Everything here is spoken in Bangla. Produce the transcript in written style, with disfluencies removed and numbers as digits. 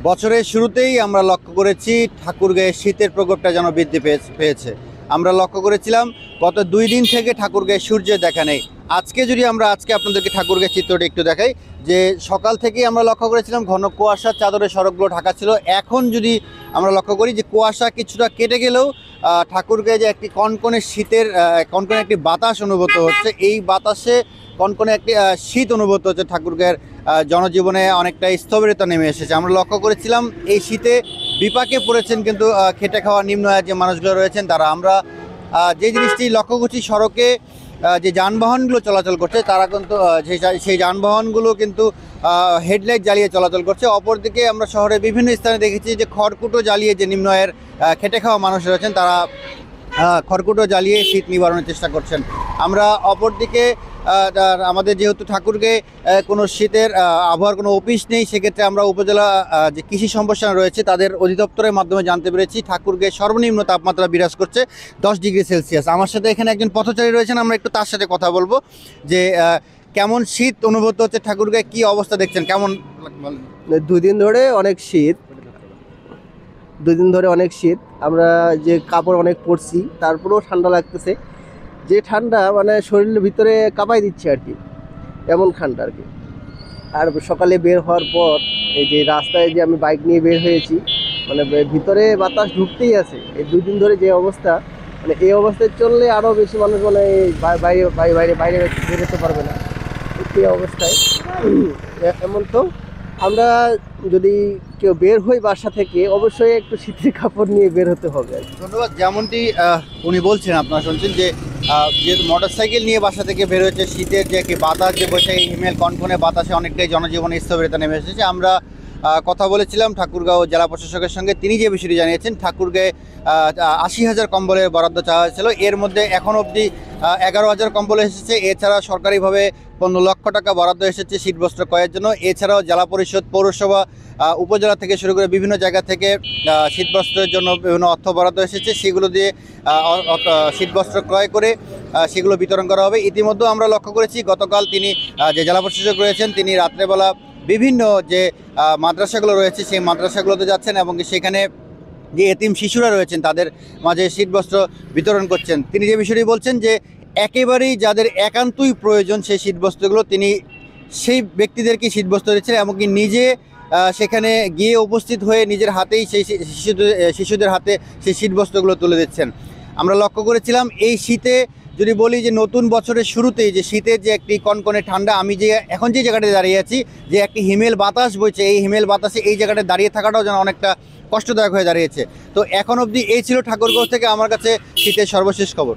বছরের শুরুতেই আমরা লক্ষ্য করেছি ঠাকুরগাঁয়ে শীতের প্রকোপটা যেন বৃদ্ধি পেয়েছে। আমরা লক্ষ্য করেছিলাম গত 2 দিন থেকে ঠাকুরগাঁয়ে সূর্যের দেখা নেই। আজকে আপনাদেরকে ঠাকুরগাঁয়ের চিত্রটা একটু দেখাই, যে সকাল থেকেই আমরা লক্ষ্য করেছিলাম ঘন কুয়াশার চাদরে সড়কগুলো ঢাকা ছিল। এখন যদি আমরা লক্ষ্য করি যে কুয়াশা কিছুটা কেটে গেলেও ঠাকুরগাঁয়ে যে একটি কনকনে শীতের কনকনে একটি বাতাস অনুভূত হচ্ছে, এই বাতাসে কনকনে একটি শীত অনুভূত হচ্ছে। ঠাকুরগাঁয়ের জনজীবনে অনেকটা স্থবিরতা নেমে এসেছে। আমরা লক্ষ্য করেছিলাম এই শীতে বিপাকে পড়েছেন কিন্তু খেটে খাওয়া নিম্ন আয়ের যে মানুষগুলো রয়েছেন তারা। আমরা যে জিনিসটি লক্ষ্য করছি, সড়কে যে যানবাহনগুলো চলাচল করছে তারা কিন্তু সেই যানবাহনগুলো কিন্তু হেডলাইট জ্বালিয়ে চলাচল করছে। অপরদিকে আমরা শহরের বিভিন্ন স্থানে দেখেছি যে খড়কুটো জ্বালিয়ে যে নিম্ন আয়ের খেটে খাওয়া মানুষ রয়েছেন তারা খড়কুটো জ্বালিয়ে শীত নিবারণের চেষ্টা করছেন। আমরা অপরদিকে আমাদের যেহেতু ঠাকুরগাঁয়ে কোনো শীতের আবহাওয়ার কোনো অফিস নেই, সেক্ষেত্রে আমরা উপজেলা যে কৃষি সম্প্রসারণ রয়েছে তাদের অধিদপ্তরের মাধ্যমে জানতে পেরেছি ঠাকুরগাঁয়ে সর্বনিম্ন তাপমাত্রা বিরাজ করছে 10 ডিগ্রি সেলসিয়াস। আমার সাথে এখানে একজন পথচারী রয়েছেন, আমরা একটু তার সাথে কথা বলবো যে কেমন শীত অনুভূত হচ্ছে ঠাকুরগাঁয়ে, কী অবস্থা দেখছেন, কেমন? 2 দিন ধরে অনেক শীত। আমরা যে কাপড় অনেক পরছি তারপরেও ঠান্ডা লাগতেছে, যে ঠান্ডা মানে শরীরের ভিতরে কাঁপাই দিচ্ছে আর কি, এমন ঠান্ডা আর কি। আর সকালে বের হওয়ার পর এই যে রাস্তায় যে আমি বাইক নিয়ে বের হয়েছি, মানে ভিতরে বাতাস ঢুকতেই আছে। এই 2 দিন ধরে যে অবস্থা, মানে এই অবস্থায় চললে আরও বেশি মানুষ মানে বাইরে বেরোতে পারবে না এই অবস্থায়। এমন তো আমরা যদি কেউ বের হই বাসা থেকে, অবশ্যই একটু শীতের কাপড় নিয়ে বের হতে হবে। ধন্যবাদ। যেমনটি উনি বলছেন, আপনারা শুনছেন যে যেহেতু মোটরসাইকেল নিয়ে বাসা থেকে বের হয়েছে, শীতের যে কি বাতাস যে বসে এই হিমেল কনকনে বাতাসে অনেকটাই জনজীবনে স্থবিরতা নেমে এসেছে। আমরা কথা বলেছিলাম ঠাকুরগাঁও জেলা প্রশাসকের সঙ্গে, তিনি যে বিষয়টি জানিয়েছেন ঠাকুরগাঁয়ে 80,000 কম্বলের বরাদ্দ চাওয়া হয়েছিল, এর মধ্যে এখন অবধি 11,000 কম্বল এসেছে। এছাড়া সরকারিভাবে 15 লক্ষ টাকা বরাদ্দ এসেছে শীতবস্ত্র ক্রয়ের জন্য। এছাড়াও জেলা পরিষদ, পৌরসভা, উপজেলা থেকে শুরু করে বিভিন্ন জায়গা থেকে শীতবস্ত্রের জন্য বিভিন্ন অর্থ বরাদ্দ এসেছে, সেগুলো দিয়ে শীতবস্ত্র ক্রয় করে সেগুলো বিতরণ করা হবে। ইতিমধ্যে আমরা লক্ষ্য করেছি গতকাল তিনি যে জেলা প্রশাসক রয়েছেন তিনি রাত্রেবেলা বিভিন্ন যে মাদ্রাসাগুলো রয়েছে সেই মাদ্রাসাগুলোতে যাচ্ছেন এবং সেখানে যে এতিম শিশুরা রয়েছেন তাদের মাঝে শীতবস্ত্র বিতরণ করছেন। তিনি যে বিষয়টি বলছেন যে একেবারেই যাদের একান্তই প্রয়োজন সেই শীতবস্ত্রগুলো তিনি সেই ব্যক্তিদেরকে শীতবস্ত্র দিচ্ছেন, এমনকি নিজে সেখানে গিয়ে উপস্থিত হয়ে নিজের হাতেই সেই শিশুদের হাতে সেই শীতবস্ত্রগুলো তুলে দিচ্ছেন। আমরা লক্ষ্য করেছিলাম এই শীতে, যদি বলি যে নতুন বছরের শুরুতেই যে শীতের যে একটি কনকনে ঠান্ডা, আমি যে এখন যে জায়গাটায় দাঁড়িয়ে আছি যে একটি হিমেল বাতাস বইছে, এই হিমেল বাতাসে এই জায়গাটায় দাঁড়িয়ে থাকাটাও যেন অনেকটা কষ্টদায়ক হয়ে দাঁড়িয়েছে। তো এখন অবধি এই ছিল ঠাকুরগাঁও থেকে আমার কাছে শীতের সর্বশেষ খবর।